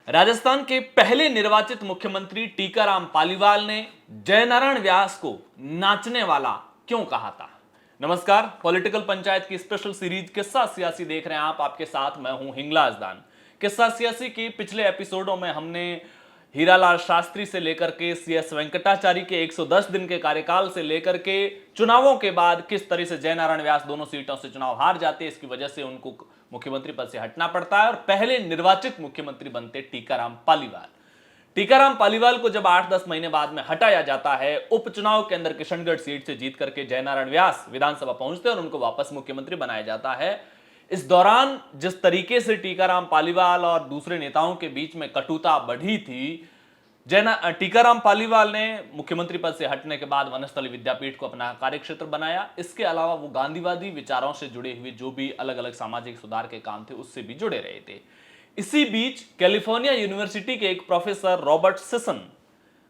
राजस्थान के पहले निर्वाचित मुख्यमंत्री टीकाराम पालीवाल ने जयनारायण व्यास को नाचने वाला क्यों कहा था। नमस्कार, पॉलिटिकल पंचायत की स्पेशल सीरीज किस्सा सियासी देख रहे हैं आप। आपके साथ मैं हूं हिंगलाज दान। किस्सा सियासी की पिछले एपिसोडों में हमने हीरालाल शास्त्री से लेकर के सीएस वेंकटाचारी के 110 दिन के कार्यकाल से लेकर के चुनावों के बाद किस तरह से जयनारायण व्यास दोनों सीटों से चुनाव हार जाते, इसकी वजह से उनको मुख्यमंत्री पद से हटना पड़ता है और पहले निर्वाचित मुख्यमंत्री बनते टीकाराम पालीवाल। टीकाराम पालीवाल को जब 8-10 महीने बाद में हटाया जाता है, उपचुनाव के अंदर किशनगढ़ सीट से जीत करके जयनारायण व्यास विधानसभा पहुंचते हैं और उनको वापस मुख्यमंत्री बनाया जाता है। इस दौरान जिस तरीके से टीकाराम पालीवाल और दूसरे नेताओं के बीच में कटुता बढ़ी थी, टीकाराम पालीवाल ने मुख्यमंत्री पद से हटने के बाद वनस्थली विद्यापीठ को अपना कार्यक्षेत्र बनाया। इसके अलावा वो गांधीवादी विचारों से जुड़े हुए जो भी अलग अलग सामाजिक सुधार के काम थे उससे भी जुड़े रहे थे। इसी बीच कैलिफोर्निया यूनिवर्सिटी के एक प्रोफेसर रॉबर्ट सिसन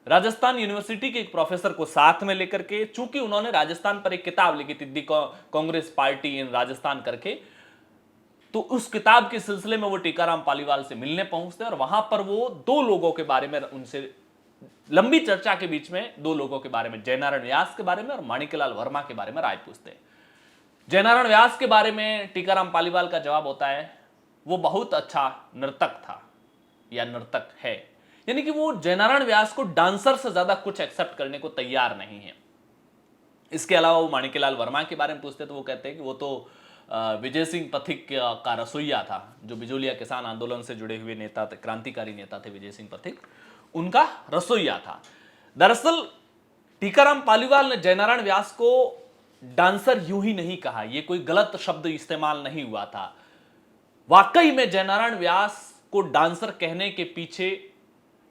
राजस्थान यूनिवर्सिटी के एक प्रोफेसर को साथ में लेकर के, चूंकि उन्होंने राजस्थान पर एक किताब लिखी थी दी कांग्रेस पार्टी इन राजस्थान करके, तो उस किताब के सिलसिले में वो टीकाराम पालीवाल से मिलने पहुंचते हैं और वहां पर वो दो लोगों के बारे में, उनसे लंबी चर्चा के बीच में दो लोगों के बारे में, जयनारायण व्यास के बारे में और माणिक्यलाल वर्मा के बारे में राय पूछते हैं। जयनारायण व्यास के बारे में टीकाराम पालीवाल का जवाब होता है वो बहुत अच्छा नर्तक था या नर्तक है, यानी कि वो जयनारायण व्यास को डांसर से ज्यादा कुछ एक्सेप्ट करने को तैयार नहीं है। इसके अलावा वो माणिक्यलाल वर्मा के बारे में पूछते तो वो कहते हैं कि वो तो विजय सिंह पथिक का रसोइया था, जो बिजोलिया किसान आंदोलन से जुड़े हुए नेता थे, क्रांतिकारी नेता थे विजय सिंह पथिक, उनका रसोइया था। दरअसल टीकाराम पालीवाल ने जयनारायण व्यास को डांसर यूं ही नहीं कहा, यह कोई गलत शब्द इस्तेमाल नहीं हुआ था। वाकई में जयनारायण व्यास को डांसर कहने के पीछे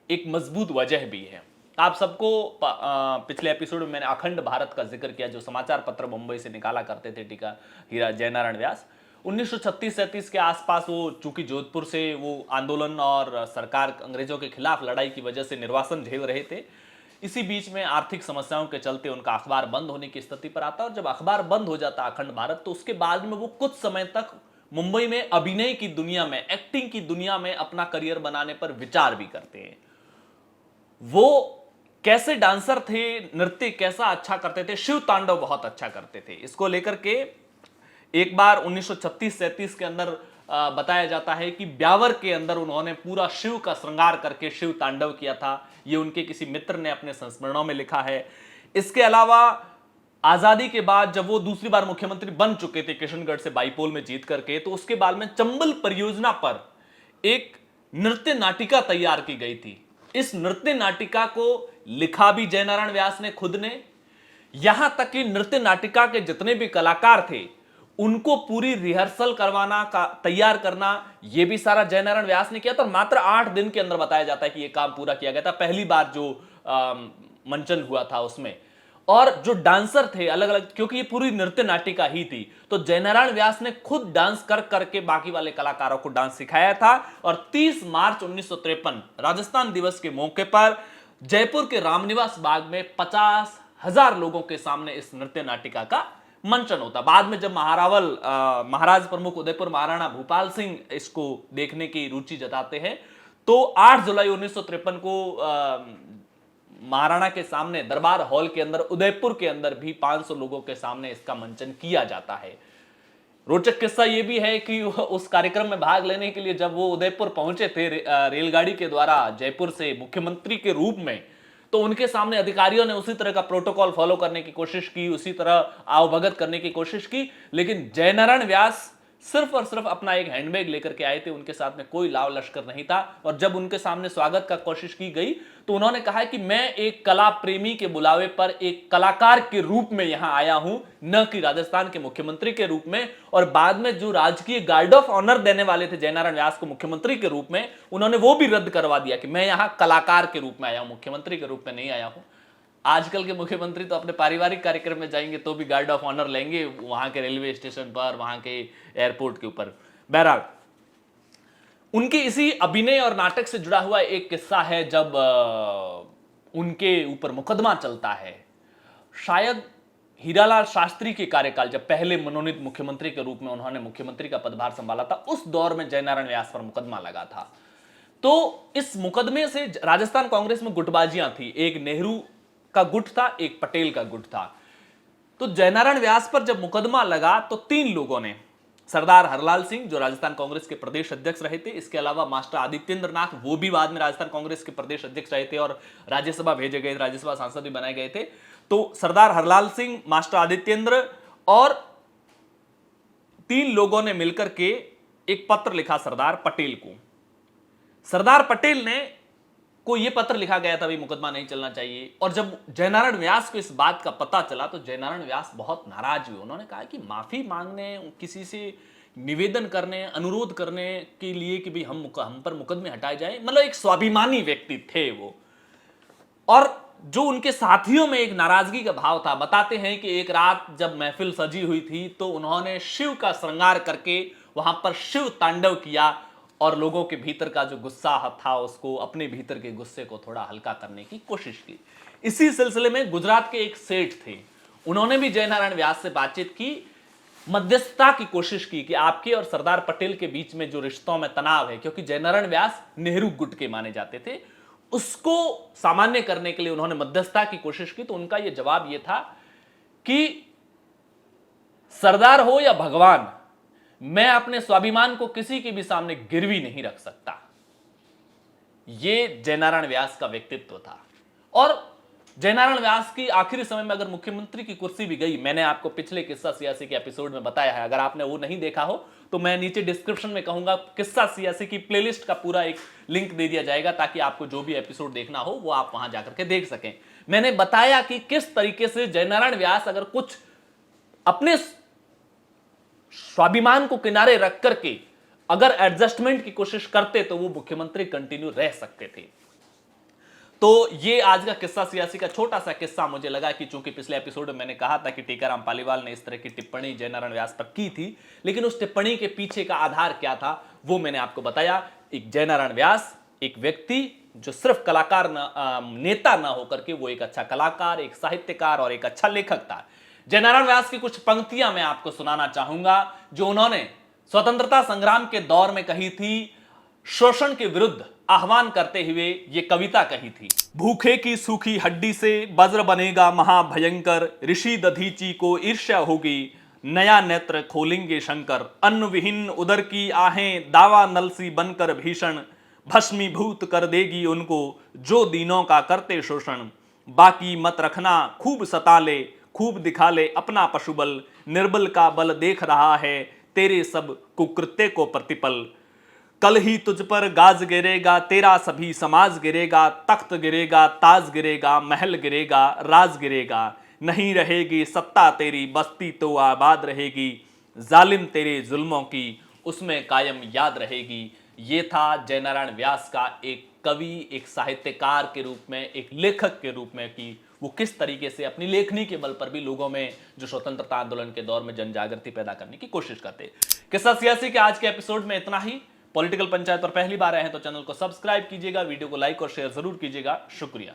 एक मजबूत वजह भी है। आप सबको पिछले एपिसोड में मैंने अखंड भारत का जिक्र किया, जो समाचार पत्र मुंबई से निकाला करते थे जयनारायण व्यास। 1936-37 के आसपास वो चूंकि जोधपुर से वो आंदोलन और सरकार अंग्रेजों के खिलाफ लड़ाई की वजह से निर्वासन झेल रहे थे। इसी बीच में आर्थिक समस्याओं के चलते उनका अखबार बंद होने की स्थिति पर आता है और जब अखबार बंद हो जाता अखंड भारत, तो उसके बाद में वो कुछ समय तक मुंबई में अभिनय की दुनिया में, एक्टिंग की दुनिया में अपना करियर बनाने पर विचार भी करते हैं। वो कैसे डांसर थे, नृत्य कैसा अच्छा करते थे, शिव तांडव बहुत अच्छा करते थे। इसको लेकर के एक बार 1936-37 के अंदर बताया जाता है कि ब्यावर के अंदर उन्होंने पूरा शिव का श्रृंगार करके शिव तांडव किया था। ये उनके किसी मित्र ने अपने संस्मरणों में लिखा है। इसके अलावा आजादी के बाद जब वो दूसरी बार मुख्यमंत्री बन चुके थे किशनगढ़ से बाईपोल में जीत करके, तो उसके बाद में चंबल परियोजना पर एक नृत्य नाटिका तैयार की गई थी। इस नृत्य नाटिका को लिखा भी जयनारायण व्यास ने खुद ने, यहां तक कि नृत्य नाटिका के जितने भी कलाकार थे उनको पूरी रिहर्सल करवाना का तैयार करना, यह भी सारा जयनारायण व्यास ने किया था। मात्र 8 दिन के अंदर बताया जाता है कि यह काम पूरा किया गया था, पहली बार जो मंचन हुआ था उसमें। और जो डांसर थे अलग अलग, क्योंकि ये पूरी नृत्य नाटिका ही थी, तो जयनारायण व्यास ने खुद डांस कर करके बाकी वाले कलाकारों को डांस सिखाया था। और 30 मार्च 1953 राजस्थान दिवस के मौके पर जयपुर के रामनिवास बाग में 50,000 लोगों के सामने इस नृत्य नाटिका का मंचन होता। बाद में जब महाराज प्रमुख उदयपुर महाराणा भूपाल सिंह इसको देखने की रुचि जताते हैं, तो 8 जुलाई 1953 को महाराणा के सामने दरबार हॉल के अंदर उदयपुर के अंदर भी 500 लोगों के सामने इसका मंचन किया जाता है। रोचक किस्सा यह भी है कि उस कार्यक्रम में भाग लेने के लिए जब वो उदयपुर पहुंचे थे रेलगाड़ी के द्वारा जयपुर से मुख्यमंत्री के रूप में, तो उनके सामने अधिकारियों ने उसी तरह का प्रोटोकॉल फॉलो करने की कोशिश की, उसी तरह आवभगत करने की कोशिश की, लेकिन जयनारायण व्यास सिर्फ और सिर्फ अपना एक हैंडबैग लेकर के आए थे। उनके साथ में कोई लाव लश्कर नहीं था। और जब उनके सामने स्वागत का कोशिश की गई तो उन्होंने कहा कि मैं एक कला प्रेमी के बुलावे पर एक कलाकार के रूप में यहां आया हूं, न कि राजस्थान के मुख्यमंत्री के रूप में। और बाद में जो राजकीय गार्ड ऑफ ऑनर देने वाले थे जयनारायण व्यास को मुख्यमंत्री के रूप में, उन्होंने वो भी रद्द करवा दिया कि मैं यहां कलाकार के रूप में आया हूं, मुख्यमंत्री के रूप में नहीं आया हूं। आजकल के मुख्यमंत्री तो अपने पारिवारिक कार्यक्रम में जाएंगे तो भी गार्ड ऑफ ऑनर लेंगे वहां के रेलवे स्टेशन पर, वहां के एयरपोर्ट के ऊपर। बहरहाल उनके इसी अभिनय और नाटक से जुड़ा हुआ एक किस्सा है। जब उनके ऊपर मुकदमा चलता है, शायद हीरालाल शास्त्री के कार्यकाल, जब पहले मनोनीत मुख्यमंत्री के रूप में उन्होंने मुख्यमंत्री का पदभार संभाला था, उस दौर में जयनारायण व्यास पर मुकदमा लगा था। तो इस मुकदमे से राजस्थान कांग्रेस में गुटबाजियां थी, एक नेहरू का गुट था, एक पटेल का गुट था। तो जयनारायण व्यास पर जब मुकदमा लगा तो 3 लोगों ने, सरदार हरलाल सिंह जो राजस्थान कांग्रेस के प्रदेश अध्यक्ष रहे थे, इसके अलावा मास्टर आदित्येंद्र नाथ, वो भी बाद में राजस्थान कांग्रेस के प्रदेश अध्यक्ष रहे थे और राज्यसभा भेजे गए, राज्यसभा सांसद भी बनाए गए थे। तो सरदार हरलाल सिंह, मास्टर आदित्येंद्र और 3 लोगों ने मिलकर के एक पत्र लिखा सरदार पटेल को। सरदार पटेल ने को यह पत्र लिखा गया था, भाई मुकदमा नहीं चलना चाहिए। और जब जयनारायण व्यास को इस बात का पता चला तो जयनारायण व्यास बहुत नाराज हुए। उन्होंने कहा कि माफी मांगने, किसी से निवेदन करने, अनुरोध करने के लिए कि भाई हम पर मुकदमे हटाए जाए, मतलब एक स्वाभिमानी व्यक्ति थे वो। और जो उनके साथियों में एक नाराजगी का भाव था। बताते हैं कि एक रात जब महफिल सजी हुई थी तो उन्होंने शिव का श्रृंगार करके वहां पर शिव तांडव किया और लोगों के भीतर का जो गुस्सा था, उसको, अपने भीतर के गुस्से को थोड़ा हल्का करने की कोशिश की। इसी सिलसिले में गुजरात के एक सेठ थे, उन्होंने भी जयनारायण व्यास से बातचीत की, मध्यस्थता की कोशिश की कि आपके और सरदार पटेल के बीच में जो रिश्तों में तनाव है, क्योंकि जयनारायण व्यास नेहरू गुट के माने जाते थे, उसको सामान्य करने के लिए उन्होंने मध्यस्थता की कोशिश की। तो उनका यह जवाब यह था कि सरदार हो या भगवान, मैं अपने स्वाभिमान को किसी के भी सामने गिरवी नहीं रख सकता। यह जयनारायण व्यास का व्यक्तित्व था। और जयनारायण व्यास की आखिरी समय में अगर मुख्यमंत्री की कुर्सी भी गई, मैंने आपको पिछले किस्सा सियासी के एपिसोड में बताया है, अगर आपने वो नहीं देखा हो तो मैं नीचे डिस्क्रिप्शन में कहूंगा, किस्सा सियासी की प्लेलिस्ट का पूरा एक लिंक दे दिया जाएगा, ताकि आपको जो भी एपिसोड देखना हो वो आप वहां जाकर के देख सकें। मैंने बताया कि किस तरीके से जयनारायण व्यास अगर कुछ अपने स्वाभिमान को किनारे रख करके अगर एडजस्टमेंट की कोशिश करते तो वो मुख्यमंत्री कंटिन्यू रह सकते थे। तो ये आज का किस्सा सियासी का छोटा सा किस्सा मुझे लगा कि चूंकि पिछले एपिसोड में मैंने कहा था कि टीकाराम पालीवाल ने इस तरह की टिप्पणी जयनारायण व्यास पर की थी, लेकिन उस टिप्पणी के पीछे का आधार क्या था वो मैंने आपको बताया। एक जयनारायण व्यास, एक व्यक्ति जो सिर्फ कलाकार नेता ना होकर के वो एक अच्छा कलाकार, एक साहित्यकार और एक अच्छा लेखक था। जयनारायण व्यास की कुछ पंक्तियां मैं आपको सुनाना चाहूंगा जो उन्होंने स्वतंत्रता संग्राम के दौर में कही थी, शोषण के विरुद्ध आह्वान करते हुए ये कविता कही थी। भूखे की सूखी हड्डी से वज्र बनेगा महाभयंकर, ऋषि दधीची को ईर्ष्या होगी, नया नेत्र खोलेंगे शंकर, अन्न विहीन उदर की आहें दावा नलसी बनकर भीषण, भस्मीभूत कर देगी उनको जो दीनों का करते शोषण, बाकी मत रखना खूब सता ले, खूब दिखा ले अपना पशुबल, निर्बल का बल देख रहा है तेरे सब कुकृत्य को प्रतिपल, कल ही तुझ पर गाज गिरेगा तेरा सभी समाज गिरेगा, तख्त गिरेगा, ताज गिरेगा, महल गिरेगा, राज गिरेगा, नहीं रहेगी सत्ता तेरी बस्ती तो आबाद रहेगी, जालिम तेरे जुल्मों की उसमें कायम याद रहेगी। ये था जयनारायण व्यास का एक कवि, एक साहित्यकार के रूप में, एक लेखक के रूप में, कि वो किस तरीके से अपनी लेखनी के बल पर भी लोगों में जो स्वतंत्रता आंदोलन के दौर में जन जागृति पैदा करने की कोशिश करते। किस्सा सियासी के आज के एपिसोड में इतना ही। पॉलिटिकल पंचायत पर पहली बार आए हैं तो चैनल को सब्सक्राइब कीजिएगा, वीडियो को लाइक और शेयर जरूर कीजिएगा। शुक्रिया।